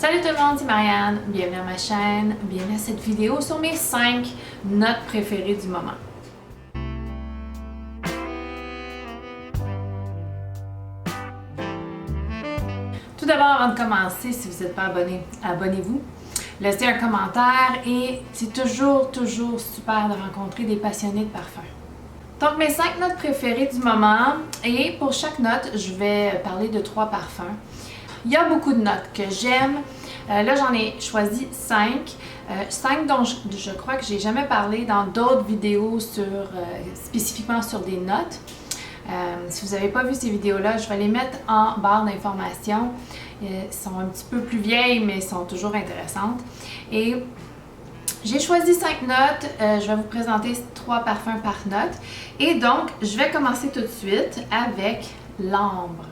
Salut tout le monde, c'est Marianne, bienvenue à ma chaîne, bienvenue à cette vidéo sur mes 5 notes préférées du moment. Tout d'abord, avant de commencer, si vous n'êtes pas abonné, abonnez-vous, laissez un commentaire et c'est toujours super de rencontrer des passionnés de parfum. Donc mes 5 notes préférées du moment, et pour chaque note, je vais parler de 3 parfums. Il y a beaucoup de notes que j'aime. Là, j'en ai choisi 5. 5 dont je crois que j'ai jamais parlé dans d'autres vidéos spécifiquement sur des notes. Si vous n'avez pas vu ces vidéos-là, je vais les mettre en barre d'informations. Elles sont un petit peu plus vieilles, mais sont toujours intéressantes. Et j'ai choisi 5 notes. Je vais vous présenter 3 parfums par note. Et donc, je vais commencer tout de suite avec l'ambre.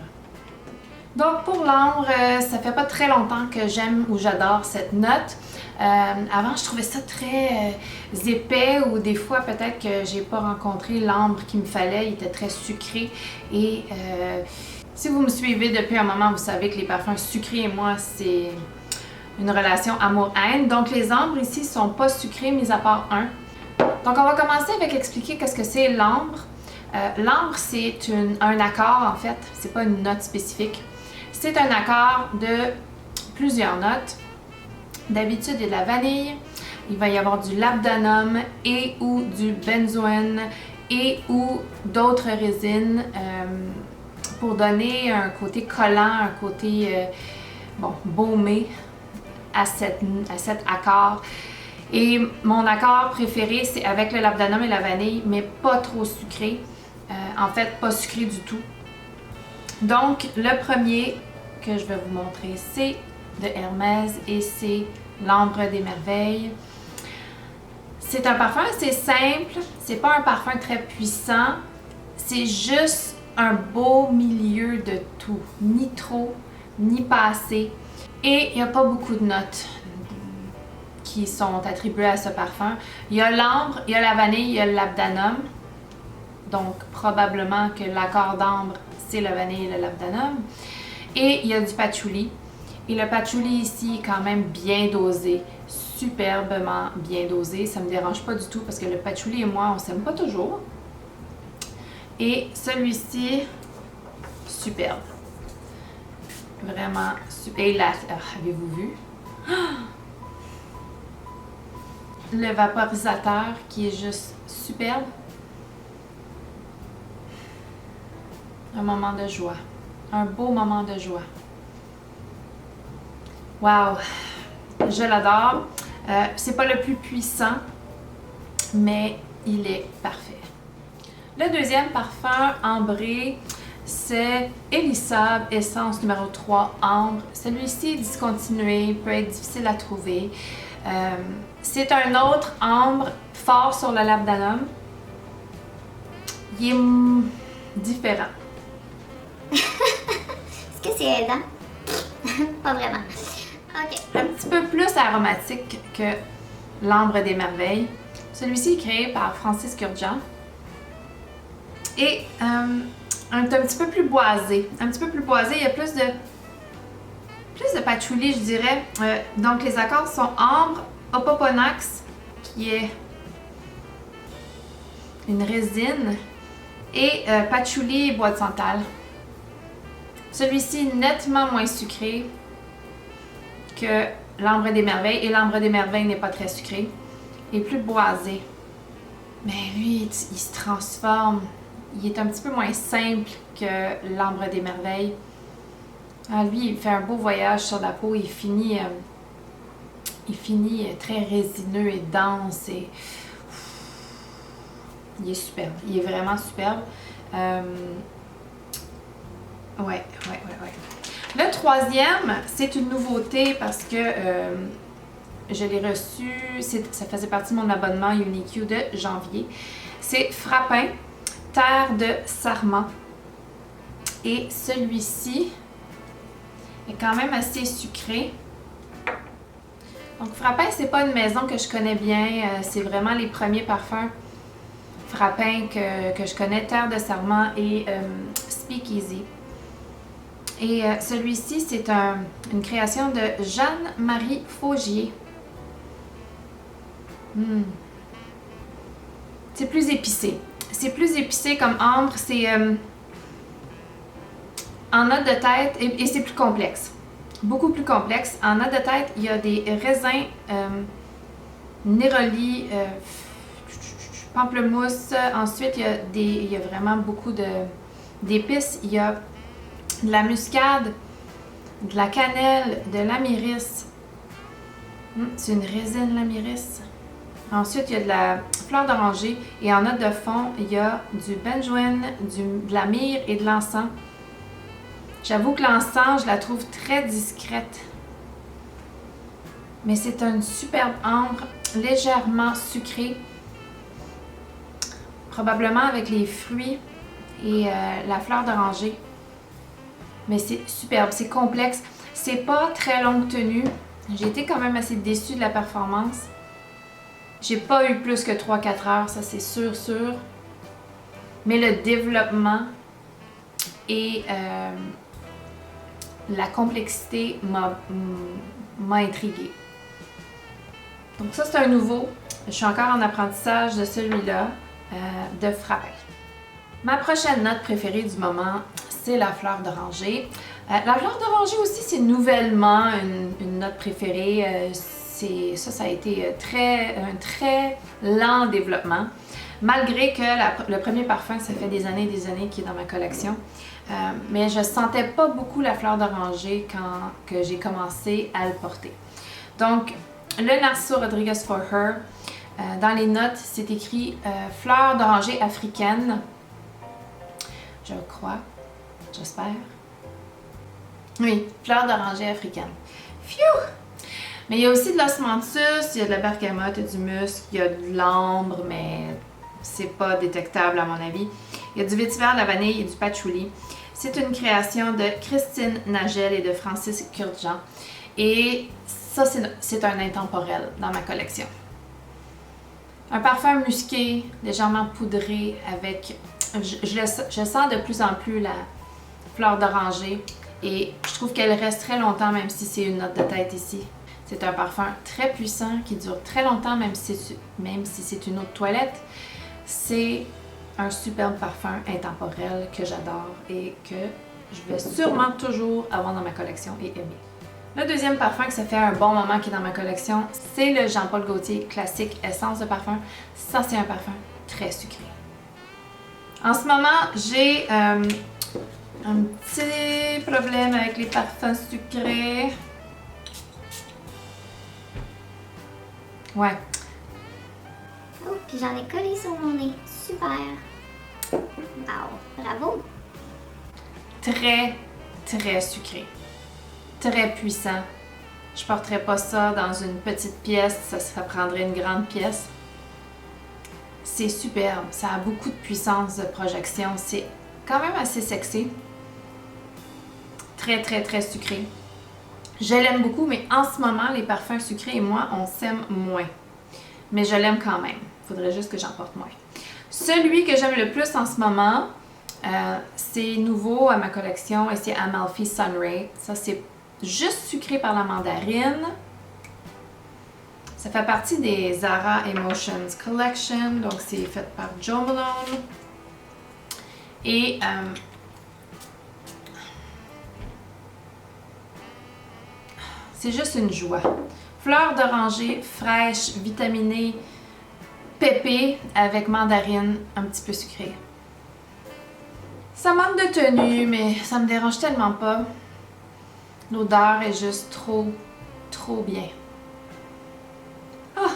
Donc pour l'ambre, ça fait pas très longtemps que j'aime ou j'adore cette note. Avant, je trouvais ça très épais ou des fois peut-être que j'ai pas rencontré l'ambre qu'il me fallait. Il était très sucré et si vous me suivez depuis un moment, vous savez que les parfums sucrés et moi, c'est une relation amour-haine. Donc les ambres ici sont pas sucrés, mis à part un. Donc on va commencer avec expliquer qu'est-ce que c'est l'ambre. L'ambre, c'est un accord en fait, c'est pas une note spécifique. C'est un accord de plusieurs notes. D'habitude, il y a de la vanille, il va y avoir du labdanum et ou du benzoène et ou d'autres résines pour donner un côté collant, un côté baumé à cet accord. Et mon accord préféré, c'est avec le labdanum et la vanille, mais pas trop sucré. En fait, pas sucré du tout. Donc, le premier que je vais vous montrer, c'est de Hermès et c'est l'Ambre des Merveilles. C'est un parfum assez simple, c'est pas un parfum très puissant, c'est juste un beau milieu de tout, ni trop, ni pas assez. Et il n'y a pas beaucoup de notes qui sont attribuées à ce parfum. Il y a l'ambre, il y a la vanille, il y a le labdanum. Donc, probablement que l'accord d'ambre, c'est la vanille et le labdanum. Et il y a du patchouli. Et le patchouli ici est quand même bien dosé, superbement bien dosé. Ça me dérange pas du tout parce que le patchouli et moi, on s'aime pas toujours. Et celui-ci, superbe. Vraiment super. Et là, avez-vous vu? Le vaporisateur qui est juste superbe. Un moment de joie. Un beau moment de joie. Wow! Je l'adore. C'est pas le plus puissant, mais il est parfait. Le deuxième parfum ambré, c'est Elissab Essence numéro 3 Ambre. Celui-ci est discontinué, peut être difficile à trouver. C'est un autre ambre fort sur le labdanum. Il est différent. Est-ce que c'est aidant? Pas vraiment. Ok. Un petit peu plus aromatique que l'Ambre des Merveilles. Celui-ci est créé par Francis Kurkdjian. Et un petit peu plus boisé. Un petit peu plus boisé, il y a plus de patchouli, je dirais. Donc les accords sont ambre, opoponax, qui est une résine, et patchouli et bois de santal. Celui-ci est nettement moins sucré que l'Ambre des Merveilles, et l'Ambre des Merveilles n'est pas très sucré, et plus boisé. Mais lui, il se transforme. Il est un petit peu moins simple que l'Ambre des Merveilles. Ah, lui, il fait un beau voyage sur la peau. Il finit très résineux et dense. Et il est superbe. Il est vraiment superbe. Ouais. Le troisième, c'est une nouveauté parce que je l'ai reçu, ça faisait partie de mon abonnement UniQ de janvier. C'est Frappin, Terre de Sarment. Et celui-ci est quand même assez sucré. Donc Frappin, c'est pas une maison que je connais bien, c'est vraiment les premiers parfums Frappin que je connais, Terre de Sarment et Speakeasy. Et celui-ci, c'est une création de Jeanne-Marie Faugier. C'est plus épicé. C'est plus épicé comme ambre. C'est en note de tête et c'est plus complexe. Beaucoup plus complexe. En note de tête, il y a des raisins néroli, pamplemousse. Ensuite, il y a vraiment beaucoup d'épices. Il y a de la muscade, de la cannelle, de l'amiris. C'est une résine, l'amiris. Ensuite, il y a de la fleur d'oranger. Et en note de fond, il y a du benjoin, de la myrrhe et de l'encens. J'avoue que l'encens, je la trouve très discrète. Mais c'est une superbe ambre, légèrement sucrée. Probablement avec les fruits et la fleur d'oranger. Mais c'est superbe, c'est complexe. C'est pas très longue tenue. J'ai été quand même assez déçue de la performance. J'ai pas eu plus que 3-4 heures, ça c'est sûr. Mais le développement et la complexité m'a intriguée. Donc ça c'est un nouveau. Je suis encore en apprentissage de celui-là, de Frère. Ma prochaine note préférée du moment, c'est la fleur d'oranger. La fleur d'oranger aussi, c'est nouvellement une note préférée. Ça a été un très lent développement. Malgré que le premier parfum, ça fait des années et des années qu'il est dans ma collection. Mais je ne sentais pas beaucoup la fleur d'oranger quand j'ai commencé à le porter. Donc, le Narciso Rodriguez For Her, dans les notes, c'est écrit fleur d'oranger africaine. Je crois, j'espère. Oui, fleur d'oranger africaine. Phew! Mais il y a aussi de l'osmanthus, il y a de la bergamote, il y a du musc, il y a de l'ambre, mais c'est pas détectable à mon avis. Il y a du vétiver, de la vanille et du patchouli. C'est une création de Christine Nagel et de Francis Kurkdjian. Et ça, c'est un intemporel dans ma collection. Un parfum musqué, légèrement poudré, avec... Je sens de plus en plus la fleur d'oranger et je trouve qu'elle reste très longtemps, même si c'est une note de tête ici. C'est un parfum très puissant qui dure très longtemps, même si c'est une eau de toilette. C'est un superbe parfum intemporel que j'adore et que je vais sûrement toujours avoir dans ma collection et aimer. Le deuxième parfum que ça fait un bon moment qui est dans ma collection, c'est le Jean-Paul Gaultier classique Essence de parfum. Ça, c'est un parfum très sucré. En ce moment, j'ai un petit problème avec les parfums sucrés. Ouais. Oh, puis j'en ai collé sur mon nez. Super. Wow, bravo. Très, très sucré. Très puissant. Je porterais pas ça dans une petite pièce, ça prendrait une grande pièce. C'est superbe, ça a beaucoup de puissance de projection, c'est quand même assez sexy. Très, très, très sucré. Je l'aime beaucoup, mais en ce moment, les parfums sucrés et moi, on s'aime moins. Mais je l'aime quand même. Il faudrait juste que j'en porte moins. Celui que j'aime le plus en ce moment, c'est nouveau à ma collection et c'est Amalfi Sunray. Ça, c'est juste sucré par la mandarine. Ça fait partie des Zara Emotions Collection, donc c'est fait par Jo Malone. Et c'est juste une joie. Fleur d'oranger fraîche, vitaminée, pépée avec mandarine un petit peu sucrée. Ça manque de tenue, mais ça me dérange tellement pas. L'odeur est juste trop bien. Ah!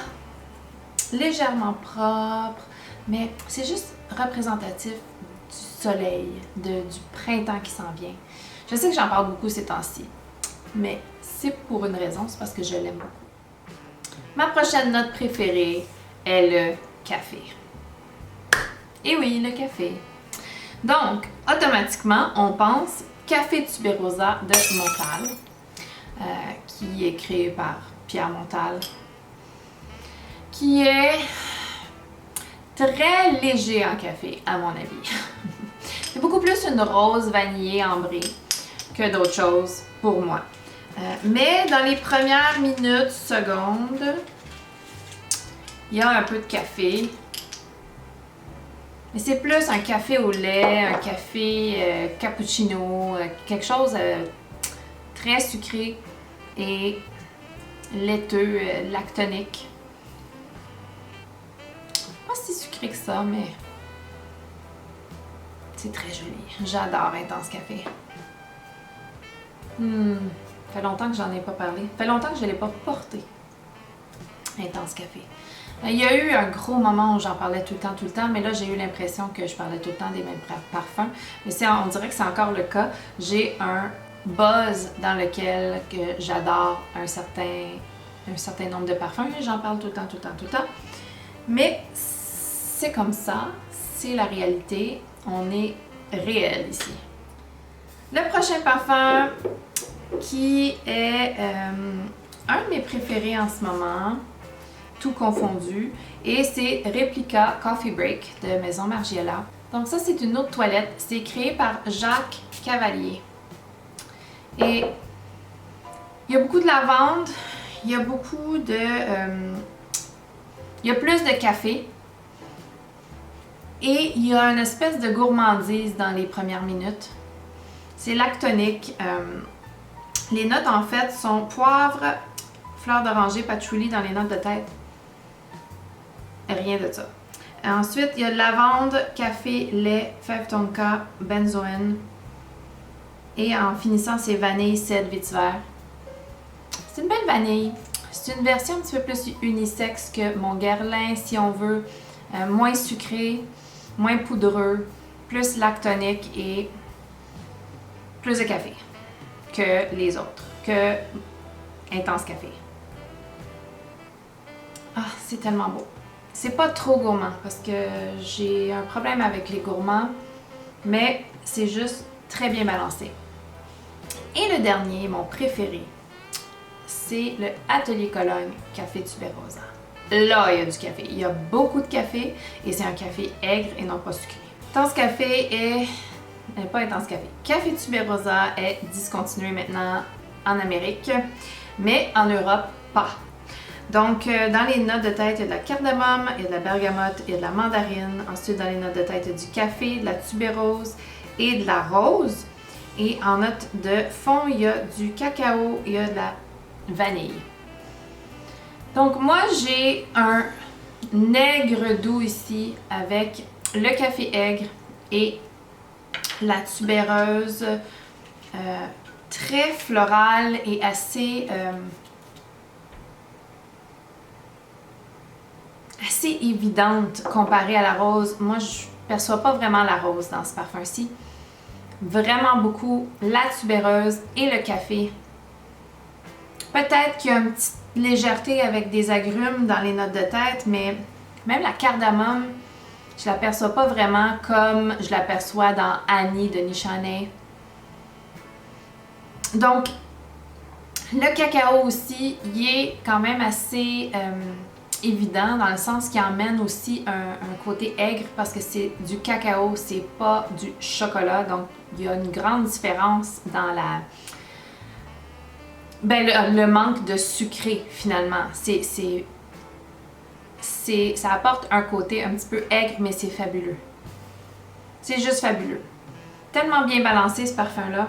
Légèrement propre, mais c'est juste représentatif du soleil, du printemps qui s'en vient. Je sais que j'en parle beaucoup ces temps-ci, mais c'est pour une raison, c'est parce que je l'aime beaucoup. Ma prochaine note préférée est le café. Et oui, le café. Donc, automatiquement, on pense Café Tuberosa de Montal, qui est créé par Pierre Montal, qui est très léger en café, à mon avis. C'est beaucoup plus une rose vanillée ambrée que d'autres choses pour moi. Mais dans les premières minutes, secondes, il y a un peu de café. Mais c'est plus un café au lait, un café cappuccino, quelque chose très sucré et laiteux, lactonique. Pas si sucré que ça, mais c'est très joli. J'adore Intense Café. Ça fait longtemps que j'en ai pas parlé. Ça fait longtemps que je ne l'ai pas porté. Intense Café. Il y a eu un gros moment où j'en parlais tout le temps, mais là j'ai eu l'impression que je parlais tout le temps des mêmes parfums. Mais on dirait que c'est encore le cas. J'ai un buzz dans lequel j'adore un certain nombre de parfums. J'en parle tout le temps. Mais c'est comme ça, c'est la réalité. On est réel ici. Le prochain parfum qui est un de mes préférés en ce moment, tout confondu, et c'est Replica Coffee Break de Maison Margiela. Donc ça, c'est une eau de toilette. C'est créé par Jacques Cavalier. Et il y a beaucoup de lavande, il y a beaucoup de... il y a plus de café. Et il y a une espèce de gourmandise dans les premières minutes. C'est lactonique. Les notes, en fait, sont poivre, fleur d'oranger, patchouli dans les notes de tête. Rien de ça. Ensuite, il y a lavande, café, lait, fève tonka, benzoïne. Et en finissant, c'est vanille, cèdre, vétiver. C'est une belle vanille. C'est une version un petit peu plus unisexe que mon Guerlain, si on veut. Moins sucré, moins poudreux, plus lactonique et plus de café que les autres, que Intense Café. Ah, c'est tellement beau. C'est pas trop gourmand parce que j'ai un problème avec les gourmands, mais c'est juste très bien balancé. Et le dernier, mon préféré, c'est le Atelier Cologne Café Tuberosa. Là, il y a du café. Il y a beaucoup de café et c'est un café aigre et non pas sucré. Intense Café est... pas Intense Café. Café Tuberosa est discontinué maintenant en Amérique, mais en Europe, pas. Donc, dans les notes de tête, il y a de la cardamome, il y a de la bergamote, il y a de la mandarine. Ensuite, dans les notes de tête, il y a du café, de la tubérose et de la rose. Et en note de fond, il y a du cacao, il y a de la vanille. Donc, moi, j'ai un aigre doux ici avec le café aigre et la tubéreuse très florale et assez évidente comparée à la rose. Moi, je perçois pas vraiment la rose dans ce parfum-ci. Vraiment beaucoup la tubéreuse et le café. Peut-être qu'il y a une petite légèreté avec des agrumes dans les notes de tête, mais même la cardamome, je la perçois pas vraiment comme je la perçois dans Annie de Nichane. Donc, le cacao aussi, il est quand même assez évident dans le sens qu'il emmène aussi un côté aigre parce que c'est du cacao, c'est pas du chocolat. Donc, il y a une grande différence dans la... le manque de sucré finalement. Ça apporte un côté un petit peu aigre, mais c'est fabuleux. C'est juste fabuleux. Tellement bien balancé ce parfum-là.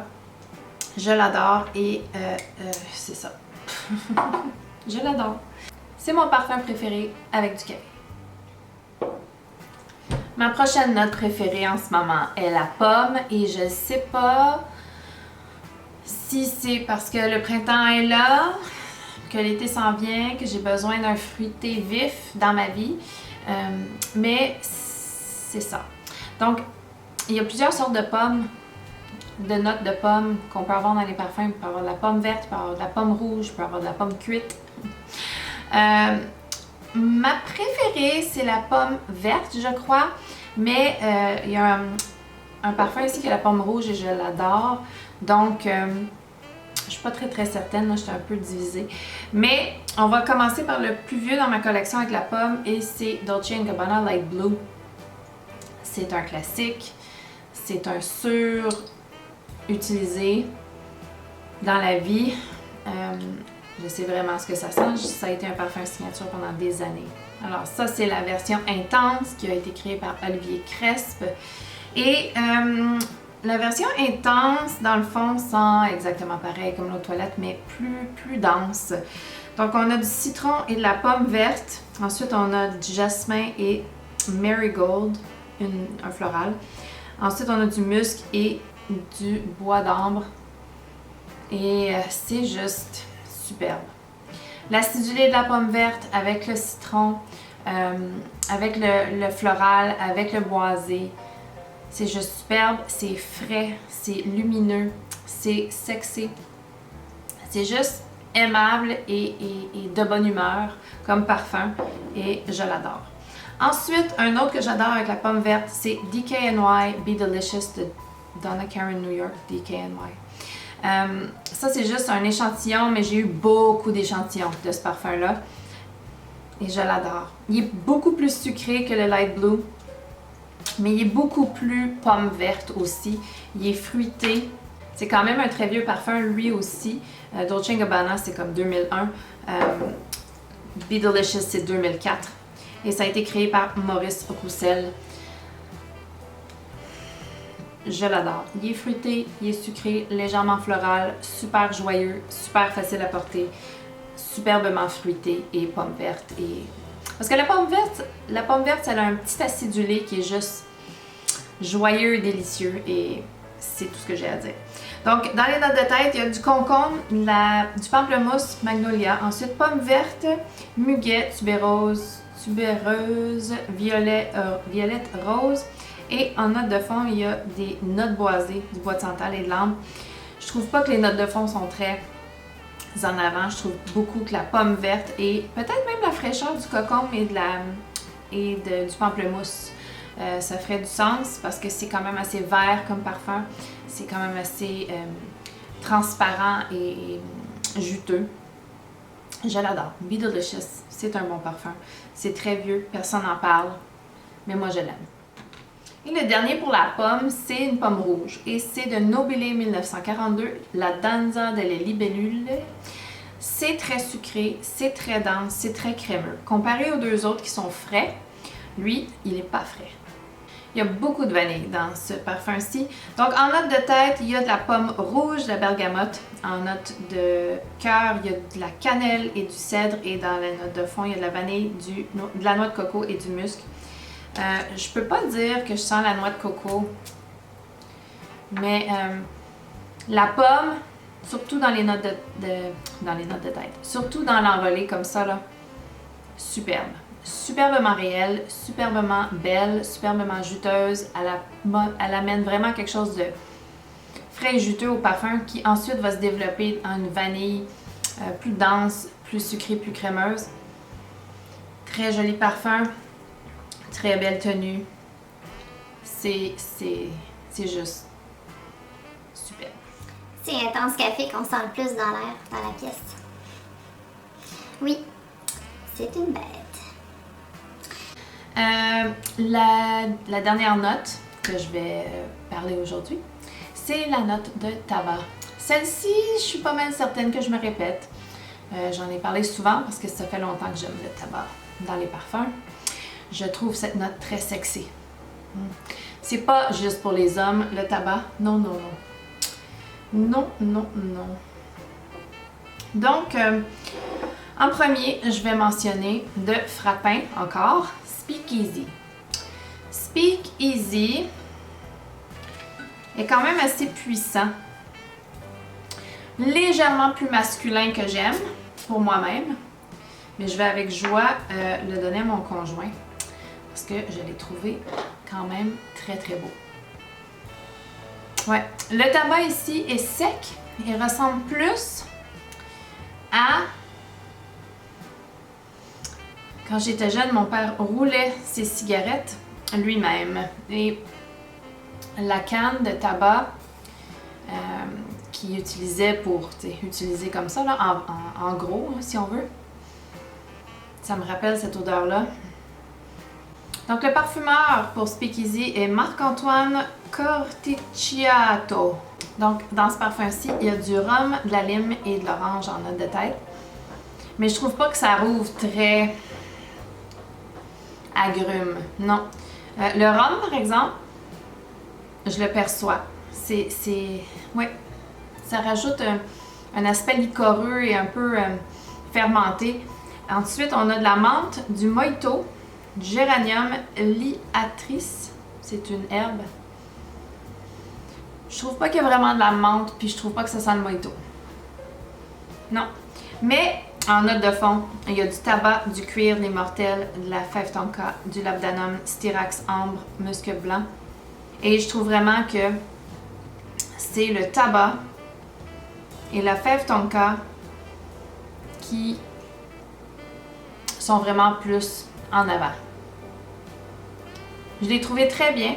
Je l'adore et c'est ça. Je l'adore. C'est mon parfum préféré avec du café. Ma prochaine note préférée en ce moment est la pomme et je ne sais pas si c'est parce que le printemps est là, que l'été s'en vient, que j'ai besoin d'un fruité vif dans ma vie, mais c'est ça. Donc, il y a plusieurs sortes de pommes, de notes de pommes qu'on peut avoir dans les parfums. Il peut y avoir de la pomme verte, il peut y avoir de la pomme rouge, il peut y avoir de la pomme cuite. Ma préférée, c'est la pomme verte, je crois, mais il y a un parfum ici qui est la pomme rouge et je l'adore. Donc, je suis pas très certaine, là, je suis un peu divisée. Mais on va commencer par le plus vieux dans ma collection avec la pomme et c'est Dolce & Gabbana Light Blue. C'est un classique, c'est un sur-utilisé. dans la vie. Je sais vraiment ce que ça sent. Ça a été un parfum signature pendant des années. Alors ça, c'est la version intense qui a été créée par Olivier Cresp. Et la version intense, dans le fond, sent exactement pareil comme l'eau de toilette, mais plus dense. Donc on a du citron et de la pomme verte. Ensuite, on a du jasmin et marigold, un floral. Ensuite, on a du musc et du bois d'ambre. Et c'est juste superbe. L'acidulé de la pomme verte avec le citron, avec le floral, avec le boisé. C'est juste superbe, c'est frais, c'est lumineux, c'est sexy. C'est juste aimable et de bonne humeur comme parfum et je l'adore. Ensuite, un autre que j'adore avec la pomme verte, c'est DKNY Be Delicious de Donna Karan New York, DKNY. Ça, c'est juste un échantillon, mais j'ai eu beaucoup d'échantillons de ce parfum-là. Et je l'adore. Il est beaucoup plus sucré que le Light Blue, mais il est beaucoup plus pomme verte aussi. Il est fruité. C'est quand même un très vieux parfum, lui aussi. Dolce & Gabbana, c'est comme 2001. Be Delicious, c'est 2004. Et ça a été créé par Maurice Roussel. Je l'adore. Il est fruité, il est sucré, légèrement floral, super joyeux, super facile à porter, superbement fruité et pomme verte. Parce que la pomme verte, elle a un petit acidulé qui est juste joyeux et délicieux et c'est tout ce que j'ai à dire. Donc, dans les notes de tête, il y a du concombre, du pamplemousse, magnolia, ensuite pomme verte, muguet, tubéreuse, violette rose. Et en note de fond, il y a des notes boisées, du bois de santal et de l'ambre. Je trouve pas que les notes de fond sont très en avant. Je trouve beaucoup que la pomme verte et peut-être même la fraîcheur du cocombe et du pamplemousse, ça ferait du sens parce que c'est quand même assez vert comme parfum. C'est quand même assez transparent et juteux. Je l'adore. Be Delicious, c'est un bon parfum. C'est très vieux, personne n'en parle, mais moi je l'aime. Et le dernier pour la pomme, c'est une pomme rouge. Et c'est de Nobile 1942, la Danza delle Libellule. C'est très sucré, c'est très dense, c'est très crémeux. Comparé aux deux autres qui sont frais, lui, il n'est pas frais. Il y a beaucoup de vanille dans ce parfum-ci. Donc en note de tête, il y a de la pomme rouge, de la bergamote. En note de cœur, il y a de la cannelle et du cèdre. Et dans la note de fond, il y a de la vanille, de la noix de coco et du musc. Je peux pas dire que je sens la noix de coco, mais la pomme, surtout dans les notes dans les notes de tête, surtout dans l'envolée comme ça, là, superbe. Superbement réelle, superbement belle, superbement juteuse. Elle amène vraiment quelque chose de frais et juteux au parfum qui ensuite va se développer en une vanille plus dense, plus sucrée, plus crémeuse. Très joli parfum. Très belle tenue. C'est juste super. C'est Intense Café qu'on sent le plus dans l'air, dans la pièce. Oui, c'est une bête. La dernière note que je vais parler aujourd'hui, c'est la note de tabac. Celle-ci, je suis pas mal certaine que je me répète. J'en ai parlé souvent parce que ça fait longtemps que j'aime le tabac dans les parfums. Je trouve cette note très sexy. C'est pas juste pour les hommes, le tabac. Non, non, non. Non, non, non. Donc, en premier, je vais mentionner de Frappin encore, Speakeasy. Speakeasy est quand même assez puissant. Légèrement plus masculin que j'aime, pour moi-même. Mais je vais avec joie le donner à mon conjoint. Parce que je l'ai trouvé quand même très très beau. Ouais, le tabac ici est sec. Il ressemble plus à... Quand j'étais jeune, mon père roulait ses cigarettes lui-même. Et la canne de tabac qu'il utilisait pour utiliser comme ça, là, en gros, hein, si on veut, ça me rappelle cette odeur-là. Donc, le parfumeur pour Speakeasy est Marc-Antoine Corticiato. Donc, dans ce parfum-ci, il y a du rhum, de la lime et de l'orange en note de tête. Mais je trouve pas que ça rouvre très agrume. Non. Le rhum, par exemple, je le perçois. Ouais. Ça rajoute un aspect liquoreux et un peu fermenté. Ensuite, on a de la menthe, du mojito, du géranium liatris. C'est une herbe. Je trouve pas qu'il y a vraiment de la menthe, puis je trouve pas que ça sent le mojito. Non. Mais en note de fond, il y a du tabac, du cuir, des mortels, de la fève tonka, du labdanum, styrax, ambre, musc blanc. Et je trouve vraiment que c'est le tabac et la fève tonka qui sont vraiment plus en avant. Je l'ai trouvé très bien.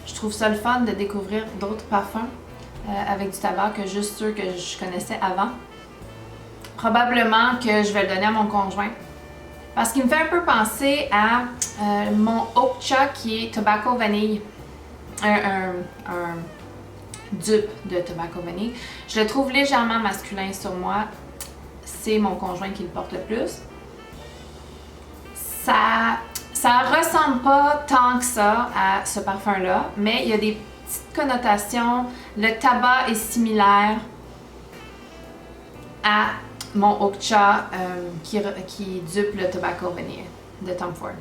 Je trouve ça le fun de découvrir d'autres parfums avec du tabac que juste ceux que je connaissais avant. Probablement que je vais le donner à mon conjoint. Parce qu'il me fait un peu penser à mon Okcha qui est Tobacco Vanille. Un dupe de Tobacco Vanille. Je le trouve légèrement masculin sur moi. C'est mon conjoint qui le porte le plus. Ça ressemble pas tant que ça à ce parfum-là, mais il y a des petites connotations. Le tabac est similaire à mon Okcha qui dupe le Tobacco Vanille de Tom Ford.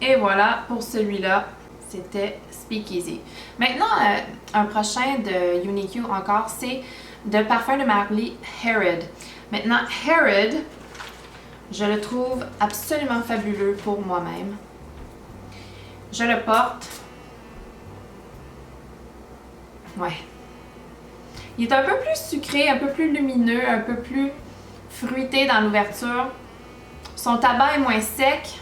Et voilà pour celui-là, c'était Speakeasy. Maintenant, un prochain de Unique encore, c'est de parfum de Marley Herod. Maintenant, Herod, je le trouve absolument fabuleux pour moi-même. Je le porte. Ouais. Il est un peu plus sucré, un peu plus lumineux, un peu plus fruité dans l'ouverture. Son tabac est moins sec.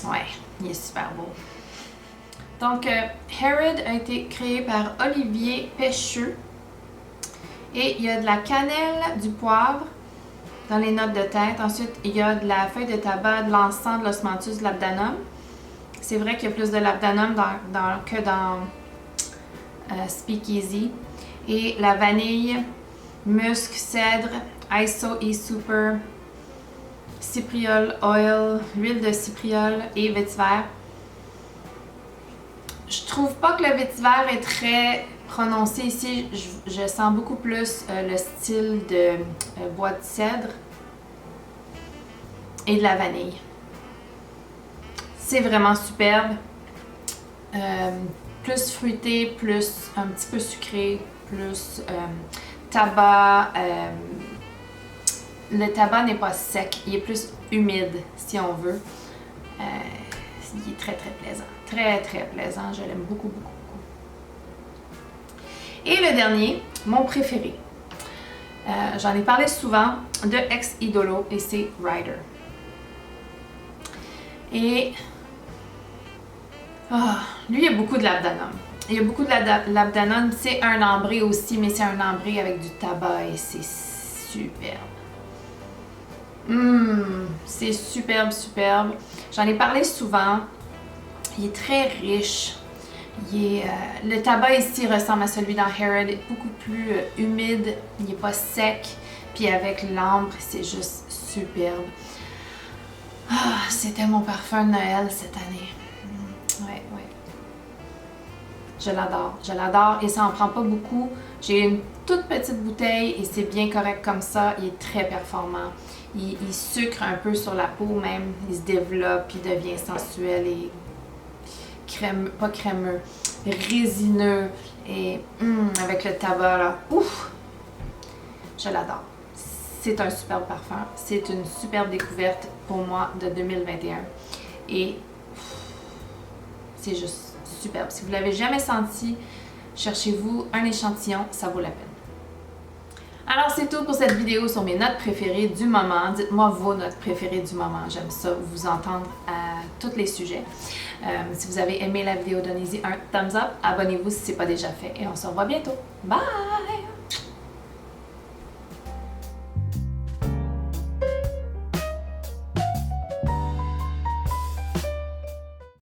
Ouais, il est super beau. Donc, Herod a été créé par Olivier Pêcheux. Et il y a de la cannelle, du poivre dans les notes de tête. Ensuite, il y a de la feuille de tabac, de l'encens, de l'osmanthus, de l'abdanum. C'est vrai qu'il y a plus de l'abdanum que dans Speakeasy. Et la vanille, musc, cèdre, ISO e-super, cypriol oil, huile de cypriol et vétiver. Je trouve pas que le vétiver est très prononcé ici. Je sens beaucoup plus le style de bois de cèdre et de la vanille. C'est vraiment superbe. Plus fruité, plus un petit peu sucré, plus tabac. Le tabac n'est pas sec, il est plus humide si on veut. Il est très très plaisant. Très très plaisant, je l'aime beaucoup, beaucoup, beaucoup. Et le dernier, mon préféré. J'en ai parlé souvent de Ex Idolo et c'est Rider. Et lui, il y a beaucoup de l'abdanum. Il y a beaucoup de l'abdanum. C'est un ambré aussi, mais c'est un ambré avec du tabac et c'est superbe. C'est superbe, superbe. J'en ai parlé souvent. Il est très riche. Le tabac ici ressemble à celui dans Herod. Il est beaucoup plus humide. Il n'est pas sec. Puis avec l'ambre, c'est juste superbe. C'était mon parfum de Noël cette année. Ouais. Je l'adore et ça en prend pas beaucoup. J'ai une toute petite bouteille et c'est bien correct comme ça. Il est très performant. Il sucre un peu sur la peau même. Il se développe, il devient sensuel et crémeux, pas crémeux, résineux et avec le tabac là. Ouf! Je l'adore. C'est un superbe parfum. C'est une superbe découverte pour moi de 2021. Et c'est juste superbe. Si vous ne l'avez jamais senti, cherchez-vous un échantillon, ça vaut la peine. Alors c'est tout pour cette vidéo sur mes notes préférées du moment. Dites-moi vos notes préférées du moment. J'aime ça, vous entendre à tous les sujets. Si vous avez aimé la vidéo, donnez-y un thumbs up. Abonnez-vous si ce n'est pas déjà fait et on se revoit bientôt. Bye!